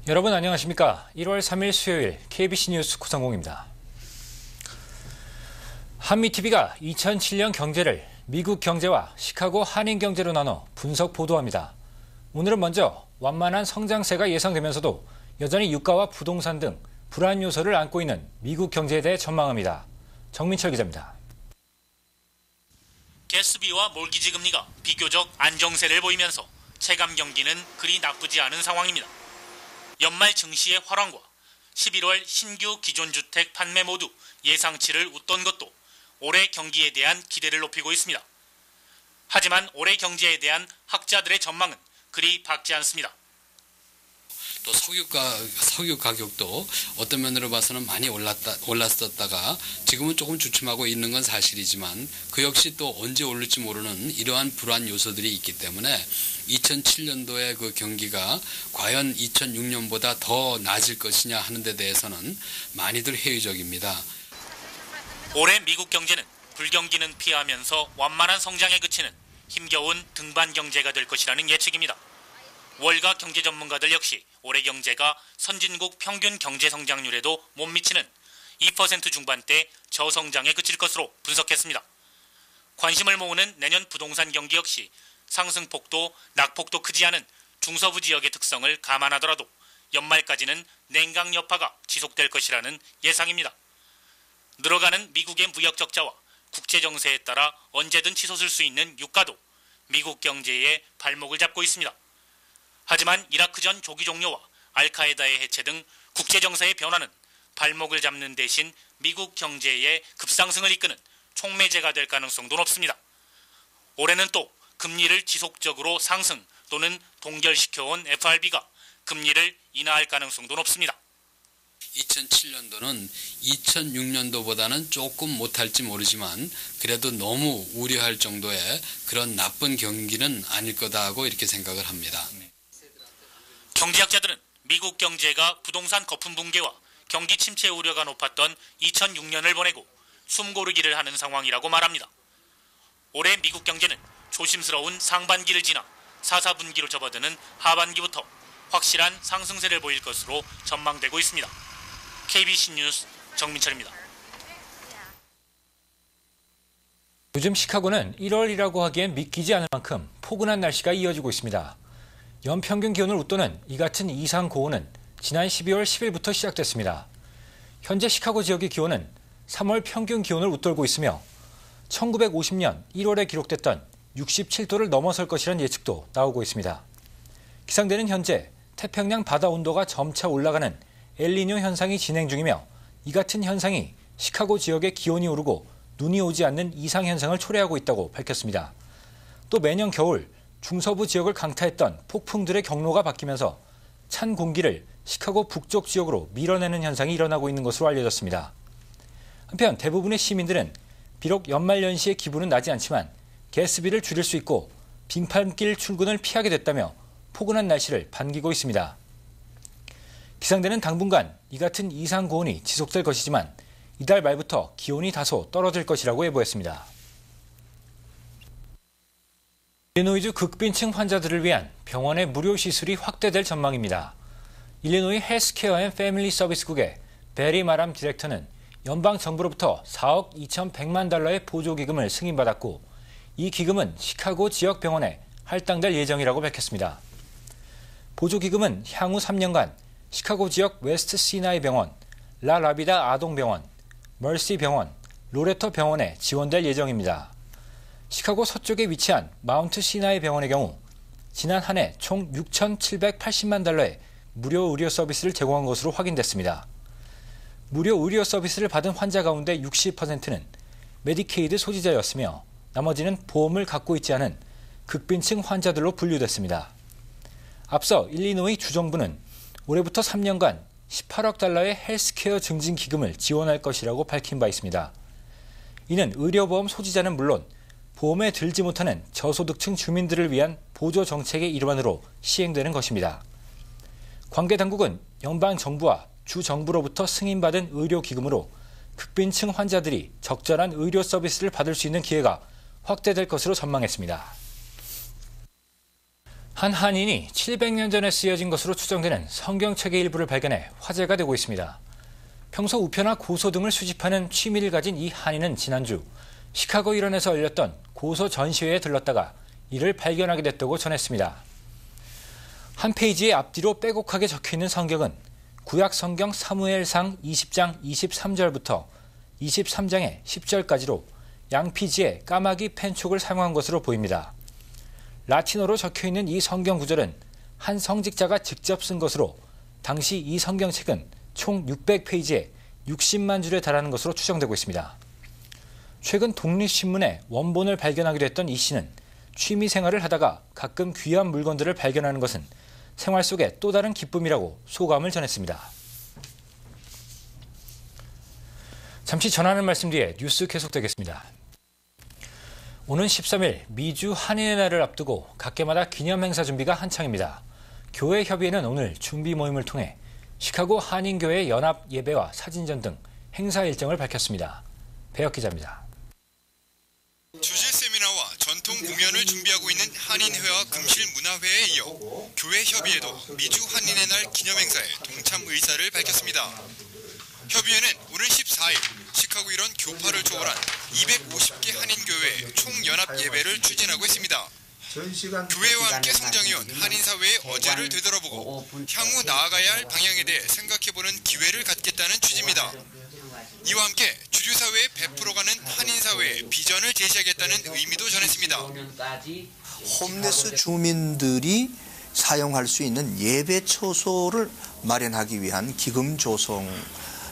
여러분 안녕하십니까? 1월 3일 수요일 KBC 뉴스 구성공입니다. 한미TV가 2007년 경제를 미국 경제와 시카고 한인 경제로 나눠 분석 보도합니다. 오늘은 먼저 완만한 성장세가 예상되면서도 여전히 유가와 부동산 등 불안 요소를 안고 있는 미국 경제에 대해 전망합니다. 정민철 기자입니다. 가스비와 몰기지 금리가 비교적 안정세를 보이면서 체감 경기는 그리 나쁘지 않은 상황입니다. 연말 증시의 활황과 11월 신규 기존주택 판매 모두 예상치를 웃돈 것도 올해 경기에 대한 기대를 높이고 있습니다. 하지만 올해 경제에 대한 학자들의 전망은 그리 밝지 않습니다. 또 석유 가격도 어떤 면으로 봐서는 많이 올랐었다가 지금은 조금 주춤하고 있는 건 사실이지만 그 역시 또 언제 오를지 모르는 이러한 불안 요소들이 있기 때문에 2007년도의 그 경기가 과연 2006년보다 더 나아질 것이냐 하는 데 대해서는 많이들 회의적입니다. 올해 미국 경제는 불경기는 피하면서 완만한 성장에 그치는 힘겨운 등반 경제가 될 것이라는 예측입니다. 월가 경제 전문가들 역시 올해 경제가 선진국 평균 경제 성장률에도 못 미치는 2% 중반대 저성장에 그칠 것으로 분석했습니다. 관심을 모으는 내년 부동산 경기 역시 상승폭도 낙폭도 크지 않은 중서부 지역의 특성을 감안하더라도 연말까지는 냉각 여파가 지속될 것이라는 예상입니다. 늘어가는 미국의 무역 적자와 국제 정세에 따라 언제든 치솟을 수 있는 유가도 미국 경제의 발목을 잡고 있습니다. 하지만 이라크 전 조기 종료와 알카에다의 해체 등 국제 정세의 변화는 발목을 잡는 대신 미국 경제의 급상승을 이끄는 촉매제가 될 가능성도 높습니다. 올해는 또 금리를 지속적으로 상승 또는 동결시켜온 FRB가 금리를 인하할 가능성도 높습니다. 2007년도는 2006년도보다는 조금 못할지 모르지만 그래도 너무 우려할 정도의 그런 나쁜 경기는 아닐 거다 하고 이렇게 생각을 합니다. 경제학자들은 미국 경제가 부동산 거품 붕괴와 경기 침체 우려가 높았던 2006년을 보내고 숨고르기를 하는 상황이라고 말합니다. 올해 미국 경제는 조심스러운 상반기를 지나 4분기로 접어드는 하반기부터 확실한 상승세를 보일 것으로 전망되고 있습니다. KBC 뉴스 정민철입니다. 요즘 시카고는 1월이라고 하기엔 믿기지 않을 만큼 포근한 날씨가 이어지고 있습니다. 연평균 기온을 웃도는 이 같은 이상 고온은 지난 12월 10일부터 시작됐습니다. 현재 시카고 지역의 기온은 3월 평균 기온을 웃돌고 있으며 1950년 1월에 기록됐던 67도를 넘어설 것이라는 예측도 나오고 있습니다. 기상대는 현재 태평양 바다 온도가 점차 올라가는 엘니뇨 현상이 진행 중이며 이 같은 현상이 시카고 지역의 기온이 오르고 눈이 오지 않는 이상 현상을 초래하고 있다고 밝혔습니다. 또 매년 겨울 중서부 지역을 강타했던 폭풍들의 경로가 바뀌면서 찬 공기를 시카고 북쪽 지역으로 밀어내는 현상이 일어나고 있는 것으로 알려졌습니다. 한편 대부분의 시민들은 비록 연말연시의 기분은 나지 않지만 가스비를 줄일 수 있고 빙판길 출근을 피하게 됐다며 포근한 날씨를 반기고 있습니다. 기상대는 당분간 이 같은 이상 고온이 지속될 것이지만 이달 말부터 기온이 다소 떨어질 것이라고 예보했습니다. 일리노이주 극빈층 환자들을 위한 병원의 무료 시술이 확대될 전망입니다. 일리노이 헬스케어 앤 패밀리 서비스국의 베리 마람 디렉터는 연방 정부로부터 4억 2,100만 달러의 보조기금을 승인받았고 이 기금은 시카고 지역 병원에 할당될 예정이라고 밝혔습니다. 보조기금은 향후 3년간 시카고 지역 웨스트 시나이 병원, 라 라비다 아동병원, 멀시 병원, 로레터 병원에 지원될 예정입니다. 시카고 서쪽에 위치한 마운트 시나이 병원의 경우 지난 한 해 총 6,780만 달러의 무료 의료 서비스를 제공한 것으로 확인됐습니다. 무료 의료 서비스를 받은 환자 가운데 60%는 메디케이드 소지자였으며 나머지는 보험을 갖고 있지 않은 극빈층 환자들로 분류됐습니다. 앞서 일리노이 주정부는 올해부터 3년간 18억 달러의 헬스케어 증진 기금을 지원할 것이라고 밝힌 바 있습니다. 이는 의료보험 소지자는 물론 보험에 들지 못하는 저소득층 주민들을 위한 보조 정책의 일환으로 시행되는 것입니다. 관계 당국은 연방정부와 주정부로부터 승인받은 의료기금으로 극빈층 환자들이 적절한 의료 서비스를 받을 수 있는 기회가 확대될 것으로 전망했습니다. 한 한인이 700년 전에 쓰여진 것으로 추정되는 성경책의 일부를 발견해 화제가 되고 있습니다. 평소 우표나 고소 등을 수집하는 취미를 가진 이 한인은 지난주 시카고 일원에서 열렸던 고소 전시회에 들렀다가 이를 발견하게 됐다고 전했습니다. 한 페이지에 앞뒤로 빼곡하게 적혀있는 성경은 구약 성경 사무엘상 20장 23절부터 23장의 10절까지로 양피지에 까마귀 펜촉을 사용한 것으로 보입니다. 라틴어로 적혀있는 이 성경 구절은 한 성직자가 직접 쓴 것으로 당시 이 성경책은 총 600페이지에 60만 줄에 달하는 것으로 추정되고 있습니다. 최근 독립신문에 원본을 발견하기도 했던 이 씨는 취미 생활을 하다가 가끔 귀한 물건들을 발견하는 것은 생활 속의 또 다른 기쁨이라고 소감을 전했습니다. 잠시 전하는 말씀 뒤에 뉴스 계속되겠습니다. 오는 13일 미주 한인의 날을 앞두고 각계마다 기념 행사 준비가 한창입니다. 교회협의회는 오늘 준비 모임을 통해 시카고 한인교회 연합 예배와 사진전 등 행사 일정을 밝혔습니다. 배혁 기자입니다. 주제 세미나와 전통 공연을 준비하고 있는 한인회와 금실문화회에 이어 교회협의회도 미주 한인의 날 기념행사에 동참 의사를 밝혔습니다. 협의회는 오늘 14일 시카고 일원 교파를 초월한 250개 한인교회의 총연합 예배를 추진하고 있습니다. 교회와 함께 성장해온 한인사회의 어제를 되돌아보고 향후 나아가야 할 방향에 대해 생각해보는 기회를 갖겠다는 취지입니다. 이와 함께 주류사회에 베풀어가는 한인사회의 비전을 제시하겠다는 의미도 전했습니다. 홈레스 주민들이 사용할 수 있는 예배 처소를 마련하기 위한 기금 조성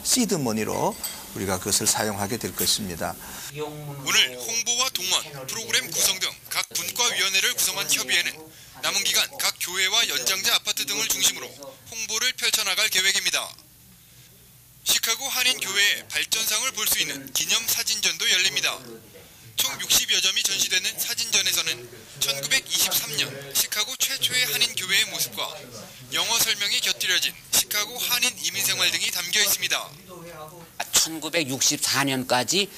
시드머니로 우리가 그것을 사용하게 될 것입니다. 오늘 홍보와 동원, 프로그램 구성 등 각 분과위원회를 구성한 협의회는 남은 기간 각 교회와 연장자 아파트 등을 중심으로 홍보를 펼쳐나갈 계획입니다. 시카고 한인교회의 발전상을 볼 수 있는 기념사진전도 열립니다. 총 60여 점이 전시되는 사진전에서는 1923년 시카고 최초의 한인교회의 모습과 영어 설명이 곁들여진 시카고 한인 이민생활 등이 담겨 있습니다. 1964년까지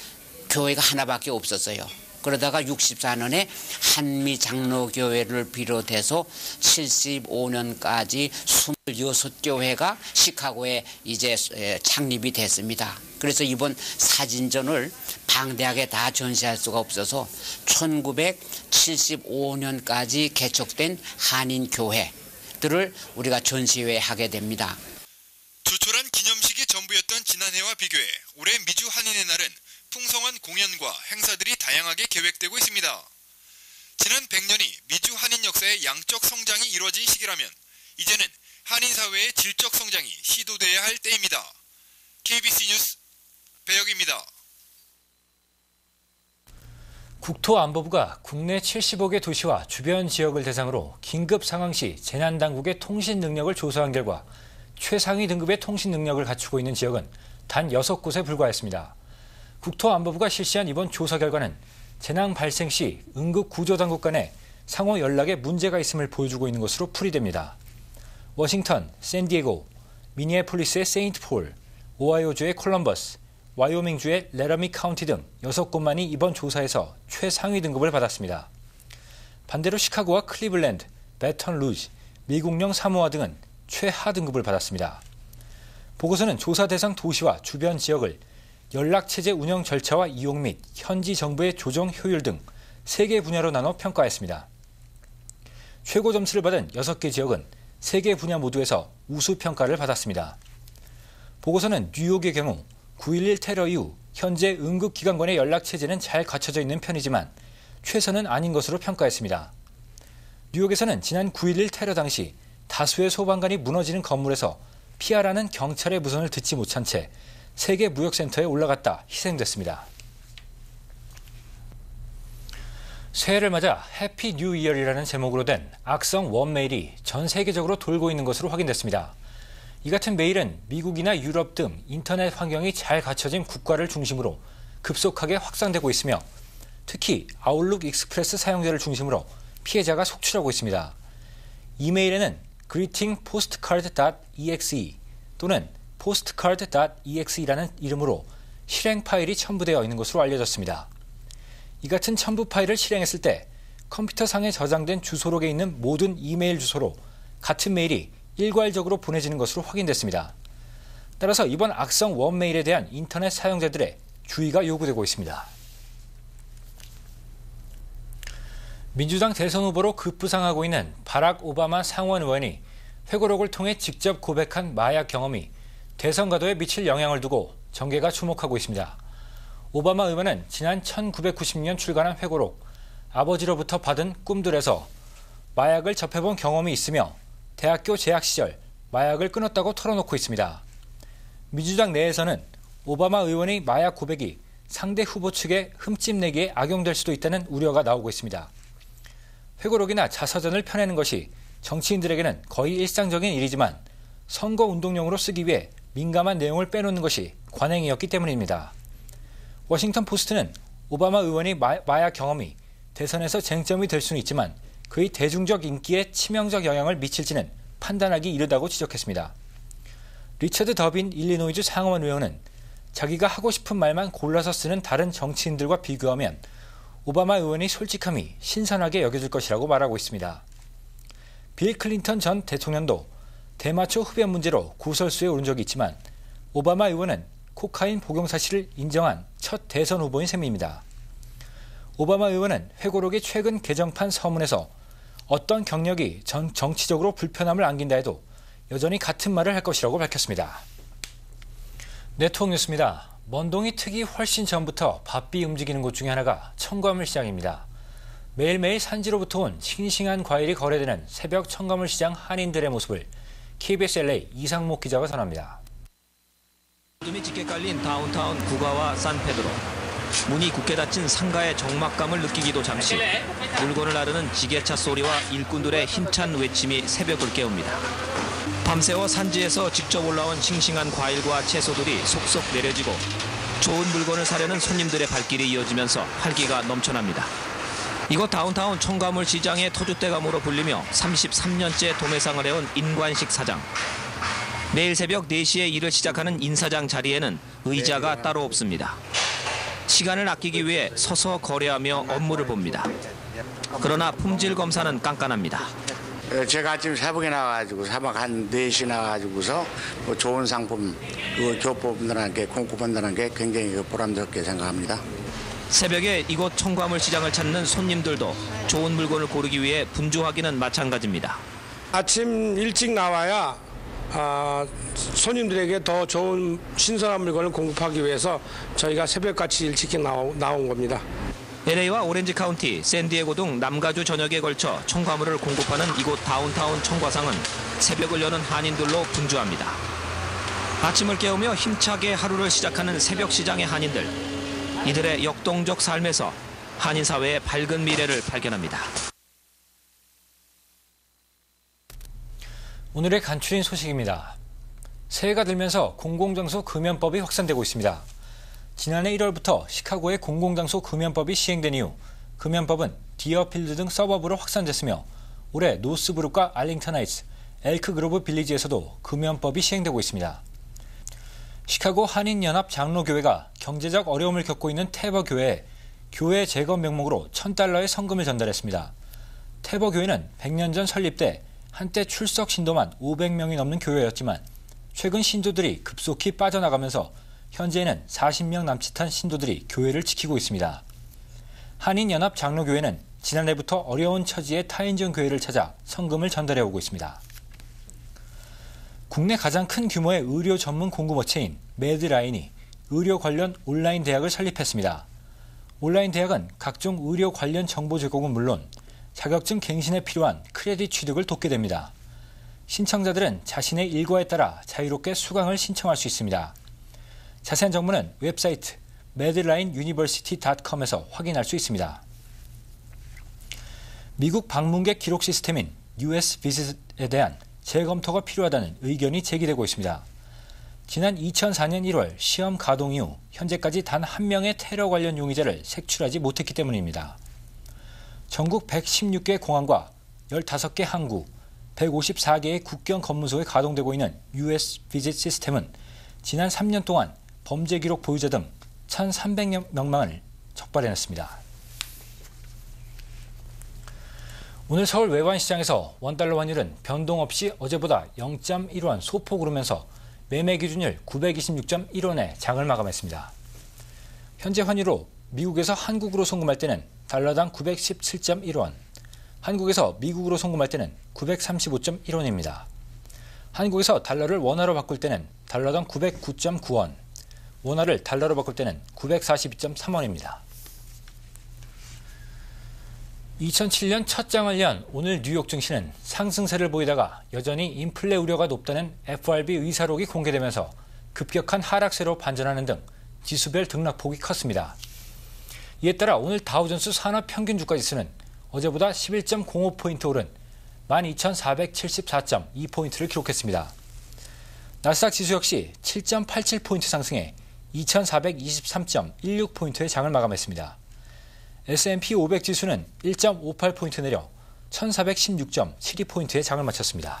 교회가 하나밖에 없었어요. 그러다가 64년에 한미장로교회를 비롯해서 75년까지 26교회가 시카고에 이제 창립이 됐습니다. 그래서 이번 사진전을 방대하게 다 전시할 수가 없어서 1975년까지 개척된 한인교회들을 우리가 전시회하게 됩니다. 조촐한 기념식이 전부였던 지난해와 비교해 올해 미주 한인의 날은 풍성한 공연과 행사들이 다양하게 계획되고 있습니다. 지난 100년이 미주 한인 역사의 양적 성장이 이루어진 시기라면 이제는 한인 사회의 질적 성장이 시도돼야 할 때입니다. KBC 뉴스 배혁입니다. 국토안보부가 국내 75개 도시와 주변 지역을 대상으로 긴급 상황 시 재난당국의 통신 능력을 조사한 결과 최상위 등급의 통신 능력을 갖추고 있는 지역은 단 6곳에 불과했습니다. 국토안보부가 실시한 이번 조사 결과는 재난 발생 시 응급구조당국 간의 상호 연락에 문제가 있음을 보여주고 있는 것으로 풀이됩니다. 워싱턴, 샌디에고, 미니애폴리스의 세인트폴, 오하이오주의 콜럼버스, 와이오밍주의 레러미 카운티 등 6곳만이 이번 조사에서 최상위 등급을 받았습니다. 반대로 시카고와 클리블랜드, 배턴 루즈, 미국령 사모아 등은 최하 등급을 받았습니다. 보고서는 조사 대상 도시와 주변 지역을 연락체제 운영 절차와 이용 및 현지 정부의 조정 효율 등 3개 분야로 나눠 평가했습니다. 최고 점수를 받은 6개 지역은 3개 분야 모두에서 우수 평가를 받았습니다. 보고서는 뉴욕의 경우 9.11 테러 이후 현재 응급기관간의 연락체제는 잘 갖춰져 있는 편이지만 최선은 아닌 것으로 평가했습니다. 뉴욕에서는 지난 9.11 테러 당시 다수의 소방관이 무너지는 건물에서 피하라는 경찰의 무선을 듣지 못한 채 세계 무역센터에 올라갔다 희생됐습니다. 새해를 맞아 해피 뉴 이어이라는 제목으로 된 악성 원메일이 전 세계적으로 돌고 있는 것으로 확인됐습니다. 이 같은 메일은 미국이나 유럽 등 인터넷 환경이 잘 갖춰진 국가를 중심으로 급속하게 확산되고 있으며 특히 아웃룩 익스프레스 사용자를 중심으로 피해자가 속출하고 있습니다. 이메일에는 greetingpostcard.exe 또는 postcard.exe라는 이름으로 실행 파일이 첨부되어 있는 것으로 알려졌습니다. 이 같은 첨부 파일을 실행했을 때 컴퓨터상에 저장된 주소록에 있는 모든 이메일 주소로 같은 메일이 일괄적으로 보내지는 것으로 확인됐습니다. 따라서 이번 악성 원메일에 대한 인터넷 사용자들의 주의가 요구되고 있습니다. 민주당 대선 후보로 급부상하고 있는 바락 오바마 상원 의원이 회고록을 통해 직접 고백한 마약 경험이 대선 가도에 미칠 영향을 두고 정계가 주목하고 있습니다. 오바마 의원은 지난 1990년 출간한 회고록 아버지로부터 받은 꿈들에서 마약을 접해본 경험이 있으며 대학교 재학 시절 마약을 끊었다고 털어놓고 있습니다. 민주당 내에서는 오바마 의원의 마약 고백이 상대 후보 측의 흠집내기에 악용될 수도 있다는 우려가 나오고 있습니다. 회고록이나 자서전을 펴내는 것이 정치인들에게는 거의 일상적인 일이지만 선거 운동용으로 쓰기 위해 민감한 내용을 빼놓는 것이 관행이었기 때문입니다. 워싱턴 포스트는 오바마 의원의 마약 경험이 대선에서 쟁점이 될 수는 있지만 그의 대중적 인기에 치명적 영향을 미칠지는 판단하기 이르다고 지적했습니다. 리처드 더빈 일리노이주 상원 의원은 자기가 하고 싶은 말만 골라서 쓰는 다른 정치인들과 비교하면 오바마 의원의 솔직함이 신선하게 여겨질 것이라고 말하고 있습니다. 빌 클린턴 전 대통령도 대마초 흡연 문제로 구설수에 오른 적이 있지만 오바마 의원은 코카인 복용 사실을 인정한 첫 대선 후보인 셈입니다. 오바마 의원은 회고록의 최근 개정판 서문에서 어떤 경력이 정치적으로 불편함을 안긴다 해도 여전히 같은 말을 할 것이라고 밝혔습니다. 네트워크 뉴스입니다. 먼동이 트기 훨씬 전부터 바삐 움직이는 곳 중에 하나가 청과물 시장입니다. 매일매일 산지로부터 온 싱싱한 과일이 거래되는 새벽 청과물 시장 한인들의 모습을 KBS LA 이상목 기자가 전합니다. 어둠이 짙게 깔린 다운타운 구가와 산페드로. 문이 굳게 닫힌 상가의 적막감을 느끼기도 잠시. 물건을 나르는 지게차 소리와 일꾼들의 힘찬 외침이 새벽을 깨웁니다. 밤새워 산지에서 직접 올라온 싱싱한 과일과 채소들이 속속 내려지고 좋은 물건을 사려는 손님들의 발길이 이어지면서 활기가 넘쳐납니다. 이곳 다운타운 청과물 시장의 터줏대감으로 불리며 33년째 도매상을 해온 인관식 사장. 매일 새벽 4시에 일을 시작하는 인사장 자리에는 의자가 따로 없습니다. 시간을 아끼기 위해 서서 거래하며 업무를 봅니다. 그러나 품질 검사는 깐깐합니다. 제가 아침 새벽에 나와가지고 새벽 한 4시 나와가지고서 좋은 상품 교포분들한테 공급분들한테 굉장히 보람스럽게 생각합니다. 새벽에 이곳 청과물 시장을 찾는 손님들도 좋은 물건을 고르기 위해 분주하기는 마찬가지입니다. 아침 일찍 나와야 손님들에게 더 좋은 신선한 물건을 공급하기 위해서 저희가 새벽같이 일찍 나온 겁니다. LA와 오렌지 카운티, 샌디에고 등 남가주 전역에 걸쳐 청과물을 공급하는 이곳 다운타운 청과상은 새벽을 여는 한인들로 분주합니다. 아침을 깨우며 힘차게 하루를 시작하는 새벽 시장의 한인들. 이들의 역동적 삶에서 한인 사회의 밝은 미래를 발견합니다. 오늘의 간추린 소식입니다. 새해가 들면서 공공장소 금연법이 확산되고 있습니다. 지난해 1월부터 시카고의 공공장소 금연법이 시행된 이후 금연법은 디어필드 등 서버브로 확산됐으며 올해 노스브룩과 알링턴 하이츠, 엘크그로브 빌리지에서도 금연법이 시행되고 있습니다. 시카고 한인연합 장로교회가 경제적 어려움을 겪고 있는 태버교회에 교회 재건 명목으로 $1,000의 성금을 전달했습니다. 태버교회는 100년 전 설립돼 한때 출석 신도만 500명이 넘는 교회였지만 최근 신도들이 급속히 빠져나가면서 현재는 40명 남짓한 신도들이 교회를 지키고 있습니다. 한인연합 장로교회는 지난해부터 어려운 처지의 타인전 교회를 찾아 성금을 전달해오고 있습니다. 국내 가장 큰 규모의 의료 전문 공급업체인 매드라인이 의료 관련 온라인 대학을 설립했습니다. 온라인 대학은 각종 의료 관련 정보 제공은 물론 자격증 갱신에 필요한 크레딧 취득을 돕게 됩니다. 신청자들은 자신의 일과에 따라 자유롭게 수강을 신청할 수 있습니다. 자세한 정보는 웹사이트 medlineuniversity.com에서 확인할 수 있습니다. 미국 방문객 기록 시스템인 US 비짓에 대한 재검토가 필요하다는 의견이 제기되고 있습니다. 지난 2004년 1월 시험 가동 이후 현재까지 단 한 명의 테러 관련 용의자를 색출하지 못했기 때문입니다. 전국 116개 공항과 15개 항구, 154개의 국경 검문소에 가동되고 있는 US 비짓 시스템은 지난 3년 동안 범죄 기록 보유자 등 1,300명만을 적발해냈습니다. 오늘 서울 외환시장에서 원달러 환율은 변동 없이 어제보다 0.1원 소폭 오르면서 매매 기준일 926.1원에 장을 마감했습니다. 현재 환율로 미국에서 한국으로 송금할 때는 달러당 917.1원, 한국에서 미국으로 송금할 때는 935.1원입니다. 한국에서 달러를 원화로 바꿀 때는 달러당 909.9원, 원화를 달러로 바꿀 때는 942.3원입니다. 2007년 첫 장을 연 오늘 뉴욕 증시는 상승세를 보이다가 여전히 인플레 우려가 높다는 FRB 의사록이 공개되면서 급격한 하락세로 반전하는 등 지수별 등락폭이 컸습니다. 이에 따라 오늘 다우존스 산업평균주가지수는 어제보다 11.05포인트 오른 12,474.2포인트를 기록했습니다. 나스닥 지수 역시 7.87포인트 상승해 2,423.16포인트의 장을 마감했습니다. S&P 500 지수는 1.58포인트 내려 1,416.72포인트의 장을 마쳤습니다.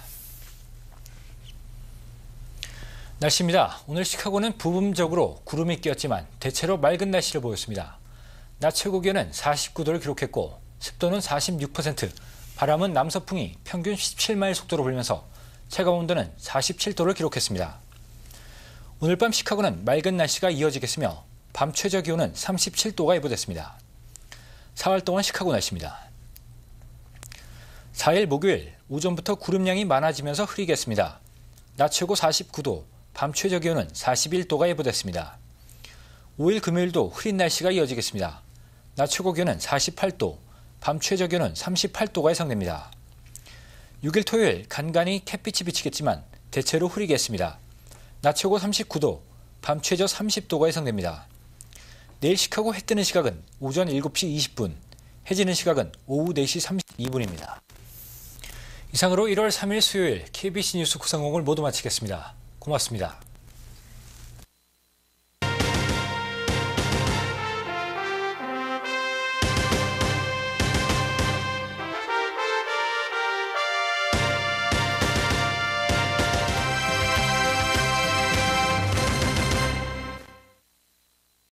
날씨입니다. 오늘 시카고는 부분적으로 구름이 끼었지만 대체로 맑은 날씨를 보였습니다. 낮 최고 기온은 49도를 기록했고 습도는 46%, 바람은 남서풍이 평균 17마일 속도로 불면서 체감 온도는 47도를 기록했습니다. 오늘 밤 시카고는 맑은 날씨가 이어지겠으며 밤 최저 기온은 37도가 예보됐습니다. 4월 동안 시카고 날씨입니다. 4일 목요일 오전부터 구름량이 많아지면서 흐리겠습니다. 낮 최고 49도, 밤 최저 기온은 41도가 예보됐습니다. 5일 금요일도 흐린 날씨가 이어지겠습니다. 낮 최고 기온은 48도, 밤 최저 기온은 38도가 예상됩니다. 6일 토요일 간간히 햇빛이 비치겠지만 대체로 흐리겠습니다. 낮 최고 39도, 밤 최저 30도가 예상됩니다. 내일 시카고 해 뜨는 시각은 오전 7시 20분, 해 지는 시각은 오후 4시 32분입니다. 이상으로 1월 3일 수요일 KBC 뉴스 구성공을 모두 마치겠습니다. 고맙습니다.